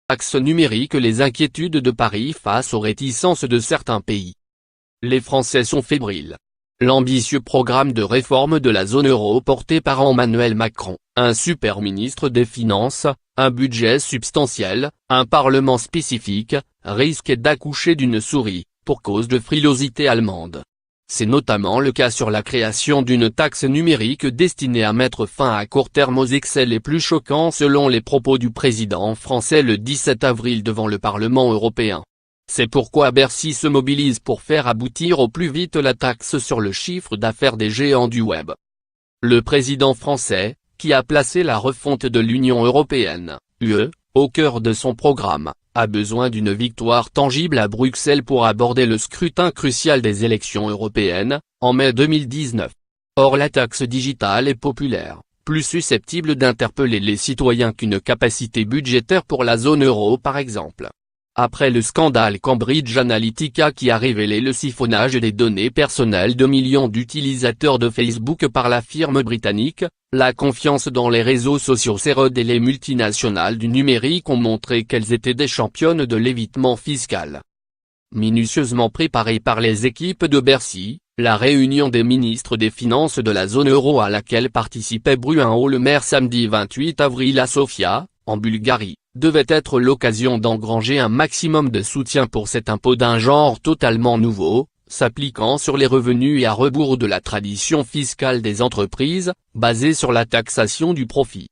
taxe numérique. Les inquiétudes de Paris face aux réticences de certains pays. Les Français sont fébriles. L'ambitieux programme de réforme de la zone euro porté par Emmanuel Macron, un super ministre des Finances, un budget substantiel, un parlement spécifique, risque d'accoucher d'une souris, pour cause de frilosité allemande. C'est notamment le cas sur la création d'une taxe numérique destinée à mettre fin à court terme aux excès les plus choquants selon les propos du président français le 17 avril devant le Parlement européen. C'est pourquoi Bercy se mobilise pour faire aboutir au plus vite la taxe sur le chiffre d'affaires des géants du web. Le président français, qui a placé la refonte de l'Union européenne, UE, au cœur de son programme, a besoin d'une victoire tangible à Bruxelles pour aborder le scrutin crucial des élections européennes, en mai 2019. Or la taxe digitale est populaire, plus susceptible d'interpeller les citoyens qu'une capacité budgétaire pour la zone euro par exemple. Après le scandale Cambridge Analytica qui a révélé le siphonnage des données personnelles de millions d'utilisateurs de Facebook par la firme britannique, la confiance dans les réseaux sociaux s'érode et les multinationales du numérique ont montré qu'elles étaient des championnes de l'évitement fiscal. Minutieusement préparée par les équipes de Bercy, la réunion des ministres des Finances de la zone euro à laquelle participait Bruno Le Maire samedi 28 avril à Sofia, en Bulgarie, devait être l'occasion d'engranger un maximum de soutien pour cet impôt d'un genre totalement nouveau, s'appliquant sur les revenus et à rebours de la tradition fiscale des entreprises, basée sur la taxation du profit.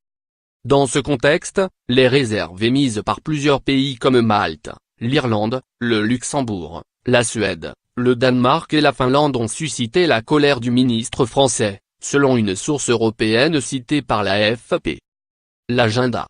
Dans ce contexte, les réserves émises par plusieurs pays comme Malte, l'Irlande, le Luxembourg, la Suède, le Danemark et la Finlande ont suscité la colère du ministre français, selon une source européenne citée par la AFP. L'agenda.